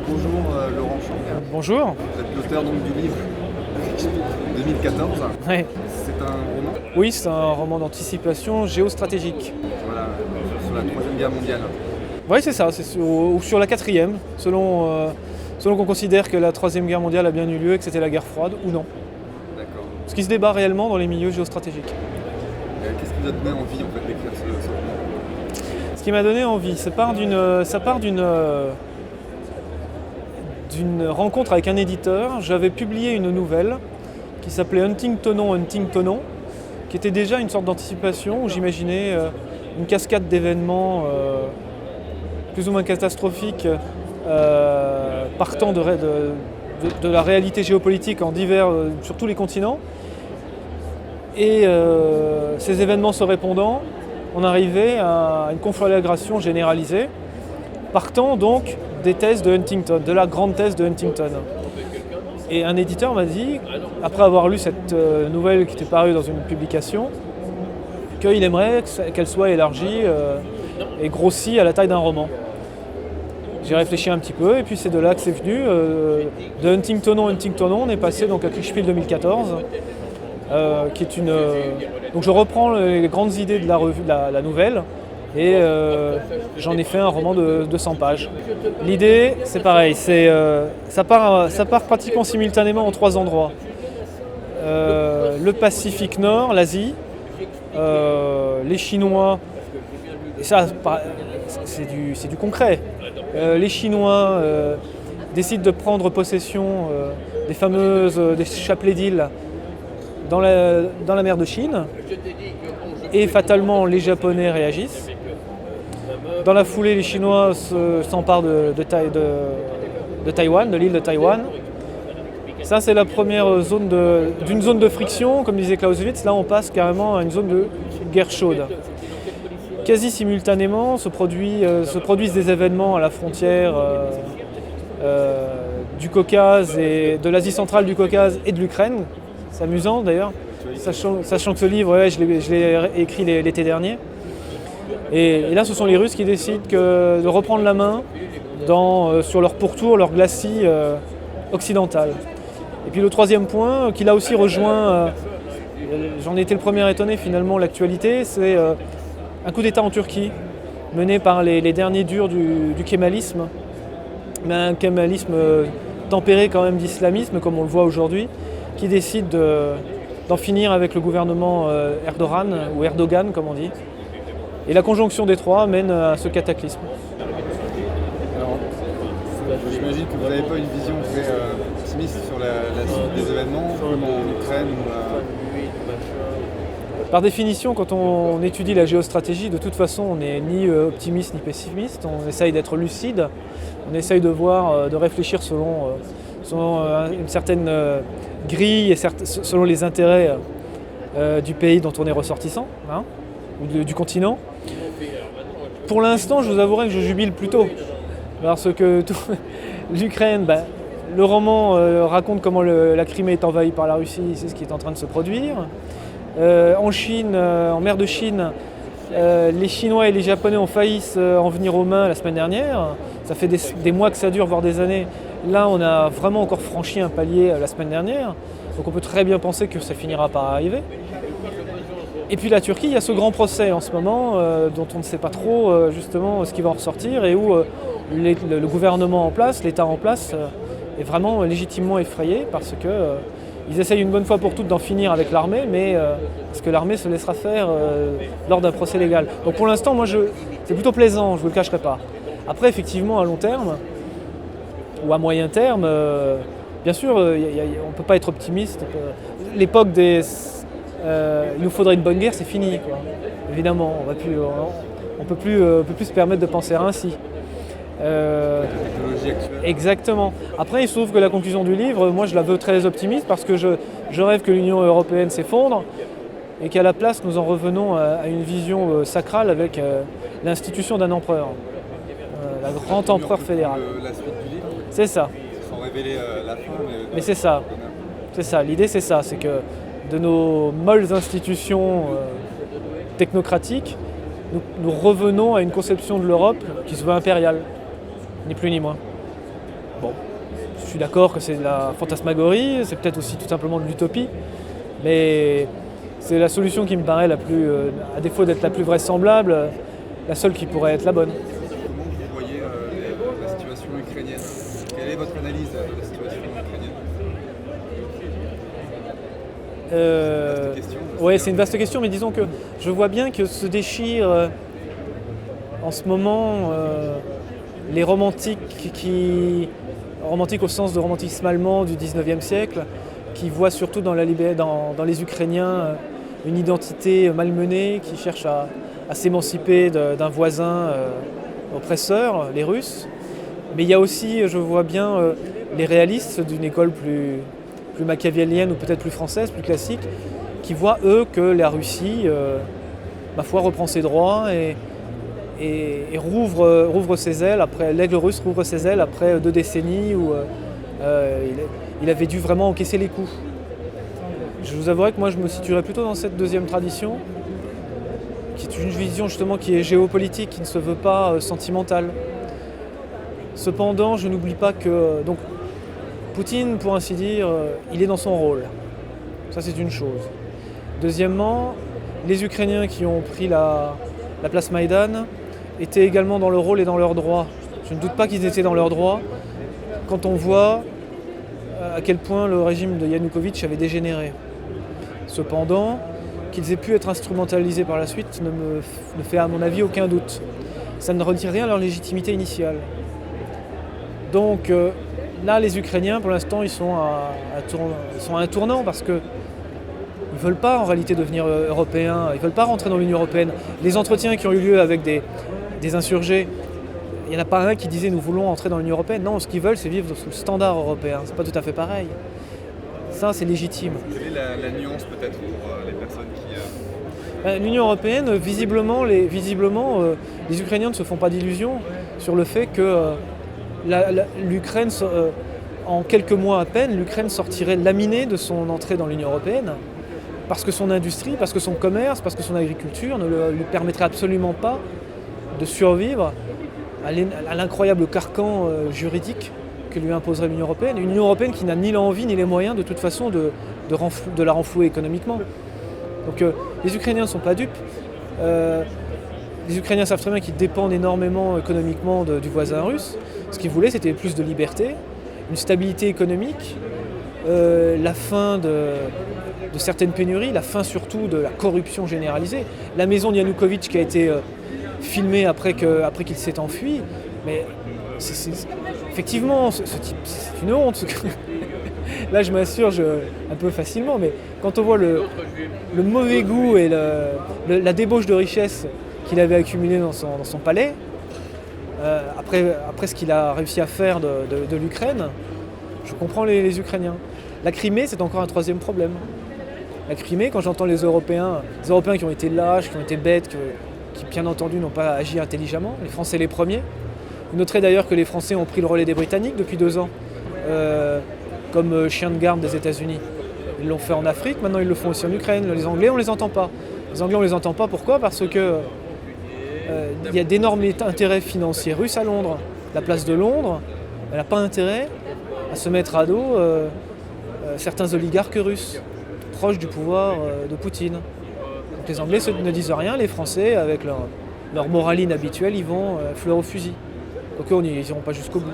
Bonjour Laurent Chang, Bonjour. vous êtes l'auteur donc, du livre 2014. Ouais. C'est un roman Oui, c'est un roman d'anticipation géostratégique. voilà, sur la Troisième Guerre mondiale. Oui, c'est ça, ou sur la quatrième, selon qu'on considère que la Troisième Guerre mondiale a bien eu lieu et que c'était la guerre froide ou non. D'accord. Ce qui se débat réellement dans les milieux géostratégiques. Qu'est-ce qui vous a donné envie en fait, d'écrire ce roman? Ce qui m'a donné envie, ça part d'une rencontre avec un éditeur. J'avais publié une nouvelle qui s'appelait Hunting Tonon, qui était déjà une sorte d'anticipation où j'imaginais une cascade d'événements plus ou moins catastrophiques partant de la réalité géopolitique sur tous les continents. Et ces événements se répondant, on arrivait à une conflagration généralisée, partant donc des thèses de Huntington, de la grande thèse de Huntington. Et un éditeur m'a dit, après avoir lu cette nouvelle qui était parue dans une publication, qu'il aimerait qu'elle soit élargie et grossie à la taille d'un roman. J'ai réfléchi un petit peu et puis c'est de là que c'est venu. De Huntingtonon, on est passé donc à Kriegspiel 2014, qui est une. Donc je reprends les grandes idées de la revue, la nouvelle, et j'en ai fait un roman de 200 pages. L'idée, c'est pareil, ça part pratiquement simultanément en 3 endroits. Le Pacifique Nord, l'Asie, les Chinois, et ça c'est du concret. Les Chinois décident de prendre possession des chapelets d'îles dans la mer de Chine, et fatalement les Japonais réagissent. Dans la foulée, les Chinois s'emparent de Taïwan, de l'île de Taïwan. Ça, c'est la première d'une zone de friction, comme disait Clausewitz. Là, on passe carrément à une zone de guerre chaude. Quasi simultanément se produisent des événements à la frontière du Caucase et de l'Asie centrale du Caucase et de l'Ukraine. C'est amusant d'ailleurs, sachant que ce livre, je l'ai écrit l'été dernier. Et là, ce sont les Russes qui décident de reprendre la main sur leur pourtour, leur glacis occidental. Et puis le troisième point, qui là aussi rejoint, j'en ai été le premier étonné finalement, l'actualité, c'est un coup d'État en Turquie, mené par les derniers durs du kémalisme, mais un kémalisme tempéré quand même d'islamisme, comme on le voit aujourd'hui, qui décide d'en finir avec le gouvernement Erdogan, comme on dit. Et la conjonction des trois mène à ce cataclysme. Alors, j'imagine que vous n'avez pas une vision très optimiste sur la suite des événements, comme en Ukraine ou Par définition, quand on étudie la géostratégie, de toute façon, on n'est ni optimiste ni pessimiste. On essaye d'être lucide, on essaye de réfléchir selon une certaine grille et selon les intérêts du pays dont on est ressortissant, ou du continent. Pour l'instant, je vous avouerai que je jubile plutôt, parce que l'Ukraine, le roman raconte comment la Crimée est envahie par la Russie, c'est ce qui est en train de se produire. En Chine, en mer de Chine, les Chinois et les Japonais ont failli en venir aux mains la semaine dernière. Ça fait des mois que ça dure, voire des années. Là, on a vraiment encore franchi un palier la semaine dernière. Donc on peut très bien penser que ça finira par arriver. Et puis la Turquie, il y a ce grand procès en ce moment dont on ne sait pas trop justement ce qui va en ressortir et où le gouvernement en place, l'État en place, est vraiment légitimement effrayé parce que ils essayent une bonne fois pour toutes d'en finir avec l'armée, mais est-ce que l'armée se laissera faire lors d'un procès légal? Donc pour l'instant, c'est plutôt plaisant, je ne vous le cacherai pas. Après, effectivement, à long terme, ou à moyen terme, bien sûr, on ne peut pas être optimiste. L'époque il nous faudrait une bonne guerre, c'est fini, quoi. Évidemment, on peut plus se permettre de penser ainsi. la technologie actuelle? Exactement. Après, il se trouve que la conclusion du livre, moi je la veux très optimiste parce que je rêve que l'Union européenne s'effondre et qu'à la place nous en revenons à une vision sacrale avec l'institution d'un empereur, la grand empereur fédéral. La suite du livre, C'est ça. sans révéler la fin, Mais c'est ça. C'est ça. L'idée c'est ça, c'est que de nos molles institutions technocratiques, nous revenons à une conception de l'Europe qui se veut impériale, ni plus ni moins. Bon, je suis d'accord que c'est de la fantasmagorie, c'est peut-être aussi tout simplement de l'utopie, mais c'est la solution qui me paraît la plus, à défaut d'être la plus vraisemblable, la seule qui pourrait être la bonne. Comment vous voyez la situation ukrainienne? Quelle est votre analyse de la situation ukrainienne? Vaste question. Oui, c'est une vaste question, mais disons que je vois bien que se déchirent en ce moment les romantiques romantiques au sens de romantisme allemand du 19e siècle, qui voient surtout dans les Ukrainiens une identité malmenée, qui cherchent à s'émanciper d'un voisin oppresseur, les Russes. Mais il y a aussi, je vois bien, les réalistes d'une école plus machiavélienne ou peut-être plus française, plus classique, qui voient, eux, que la Russie, ma foi, reprend ses droits et rouvre ses ailes après, l'aigle russe rouvre ses ailes après 2 décennies où il avait dû vraiment encaisser les coups. Je vous avouerai que moi je me situerais plutôt dans cette deuxième tradition, qui est une vision justement qui est géopolitique, qui ne se veut pas sentimentale. Cependant, je n'oublie pas que donc, Poutine, pour ainsi dire, il est dans son rôle. Ça c'est une chose. Deuxièmement, les Ukrainiens qui ont pris la place Maïdan étaient également dans leur rôle et dans leurs droits. Je ne doute pas qu'ils étaient dans leurs droits quand on voit à quel point le régime de Yanukovych avait dégénéré. Cependant, qu'ils aient pu être instrumentalisés par la suite ne fait à mon avis aucun doute. Ça ne retire rien à leur légitimité initiale. Donc là, les Ukrainiens, pour l'instant, ils sont à un tournant parce que ils ne veulent pas en réalité devenir européens, ils ne veulent pas rentrer dans l'Union européenne. Les entretiens qui ont eu lieu avec des insurgés, il n'y en a pas un qui disait nous voulons entrer dans l'Union européenne. Non, ce qu'ils veulent, c'est vivre sous le standard européen. C'est pas tout à fait pareil. Ça, c'est légitime. Quelle est la nuance peut-être pour les personnes qui... L'Union européenne, visiblement, les Ukrainiens ne se font pas d'illusions sur le fait que l'Ukraine, en quelques mois à peine, l'Ukraine sortirait laminée de son entrée dans l'Union européenne. Parce que son industrie, parce que son commerce, parce que son agriculture ne lui permettrait absolument pas de survivre à l'incroyable carcan juridique que lui imposerait l'Union européenne. Une Union européenne qui n'a ni l'envie ni les moyens de toute façon de la renflouer économiquement. Donc les Ukrainiens ne sont pas dupes. Les Ukrainiens savent très bien qu'ils dépendent énormément économiquement du voisin russe. Ce qu'ils voulaient, c'était plus de liberté, une stabilité économique, la fin de certaines pénuries, la fin surtout de la corruption généralisée. La maison de Yanukovych qui a été filmée après qu'il s'est enfui, mais effectivement, ce type, c'est une honte. Là, je m'insurge un peu facilement, mais quand on voit le mauvais goût et la débauche de richesse qu'il avait accumulée dans son palais, après ce qu'il a réussi à faire de l'Ukraine, je comprends les Ukrainiens. La Crimée, c'est encore un troisième problème. La Crimée, quand j'entends les Européens qui ont été lâches, qui ont été bêtes, qui bien entendu n'ont pas agi intelligemment, les Français les premiers. Vous noterez d'ailleurs que les Français ont pris le relais des Britanniques depuis 2 ans, comme chien de garde des États-Unis. Ils l'ont fait en Afrique, maintenant ils le font aussi en Ukraine. Les Anglais, on ne les entend pas. Les Anglais, on ne les entend pas, pourquoi ? Parce que il y a d'énormes intérêts financiers russes à Londres. La place de Londres, elle n'a pas intérêt à se mettre à dos certains oligarques russes, proches du pouvoir de Poutine. Donc les Anglais ne disent rien, les Français, avec leur moraline habituelle, ils vont fleur au fusil. Donc eux, ils n'iront pas jusqu'au bout.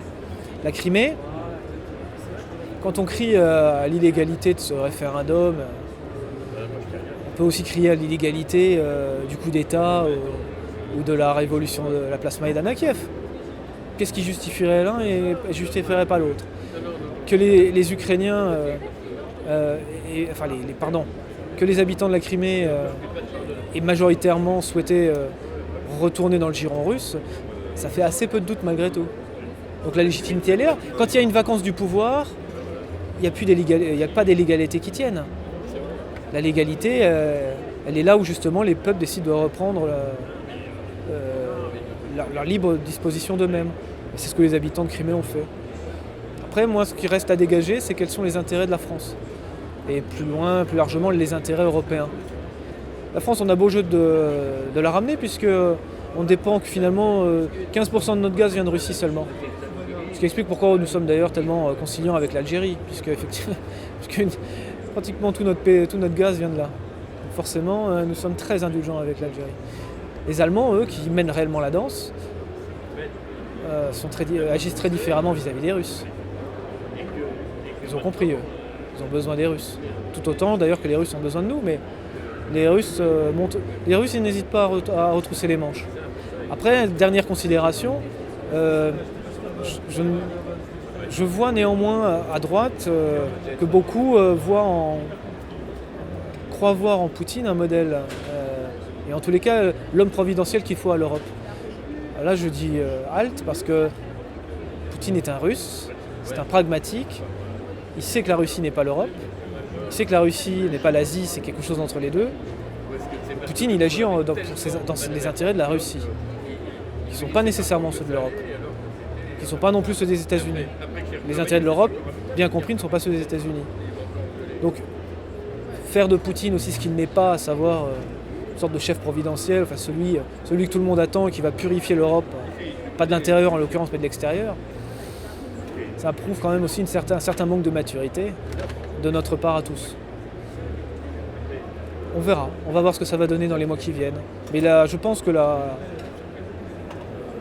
La Crimée, quand on crie à l'illégalité de ce référendum, on peut aussi crier à l'illégalité du coup d'État ou de la révolution de la place Maïdan à Kiev. Qu'est-ce qui justifierait l'un et justifierait pas l'autre ? Que les Ukrainiens, que les habitants de la Crimée aient majoritairement souhaité retourner dans le giron russe, ça fait assez peu de doute malgré tout. Donc la légitimité, elle est là. Quand il y a une vacance du pouvoir, il n'y a pas des légalités qui tiennent. La légalité, elle est là où justement les peuples décident de reprendre leur libre disposition d'eux-mêmes. Et c'est ce que les habitants de Crimée ont fait. Après, moi, ce qui reste à dégager, c'est quels sont les intérêts de la France. Et plus loin, plus largement, les intérêts européens. La France, on a beau jeu de la ramener, puisque on dépend que finalement 15% de notre gaz vient de Russie seulement. Ce qui explique pourquoi nous sommes d'ailleurs tellement conciliants avec l'Algérie, puisque pratiquement tout notre gaz vient de là. Donc forcément, nous sommes très indulgents avec l'Algérie. Les Allemands, eux, qui mènent réellement la danse, agissent très différemment vis-à-vis des Russes. Ils ont compris, eux. Ils ont besoin des Russes. Tout autant d'ailleurs que les Russes ont besoin de nous, mais les Russes, ils n'hésitent pas à retrousser les manches. Après, dernière considération, je vois néanmoins à droite que beaucoup croient voir en Poutine un modèle, et en tous les cas l'homme providentiel qu'il faut à l'Europe. Là je dis halte parce que Poutine est un Russe, c'est un pragmatique, il sait que la Russie n'est pas l'Europe, il sait que la Russie n'est pas l'Asie, c'est quelque chose entre les deux. Poutine il agit dans les intérêts de la Russie, qui ne sont pas nécessairement ceux de l'Europe, qui ne sont pas non plus ceux des États-Unis. Les intérêts de l'Europe, bien compris, ne sont pas ceux des États-Unis. Donc faire de Poutine aussi ce qu'il n'est pas, à savoir une sorte de chef providentiel, enfin celui que tout le monde attend et qui va purifier l'Europe, pas de l'intérieur en l'occurrence mais de l'extérieur, ça prouve quand même aussi un certain manque de maturité de notre part à tous. On verra, on va voir ce que ça va donner dans les mois qui viennent. Mais là, je pense que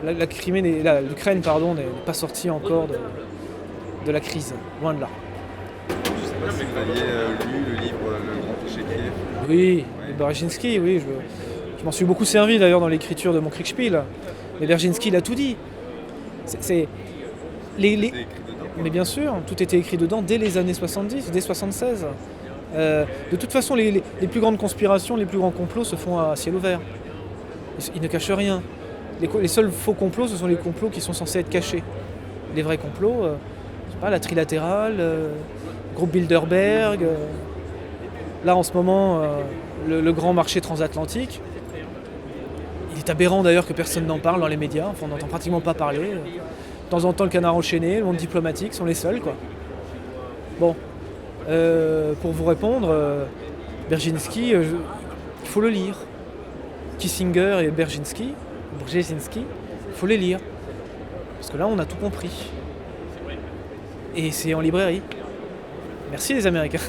l'Ukraine n'est pas sortie encore de la crise, loin de là. Je ne sais pas si vous aviez lu le livre Le Grand Échiquier. Oui, Berginski, oui, je m'en suis beaucoup servi d'ailleurs dans l'écriture de mon Kriegspiel. Mais Berginski il a tout dit. Mais bien sûr, tout était écrit dedans dès les années 70, dès 76. De toute façon, les plus grandes conspirations, les plus grands complots se font à ciel ouvert. Ils ne cachent rien. Les seuls faux complots, ce sont les complots qui sont censés être cachés. Les vrais complots, je sais pas, la Trilatérale, groupe Bilderberg, là en ce moment, le grand marché transatlantique. Il est aberrant d'ailleurs que personne n'en parle dans les médias, enfin, on n'entend pratiquement pas parler. De temps en temps, le Canard enchaîné, le monde diplomatique sont les seuls, quoi. Bon, pour vous répondre, Berginski, il faut le lire. Kissinger et Brzezinski, il faut les lire. Parce que là, on a tout compris. Et c'est en librairie. Merci les Américains.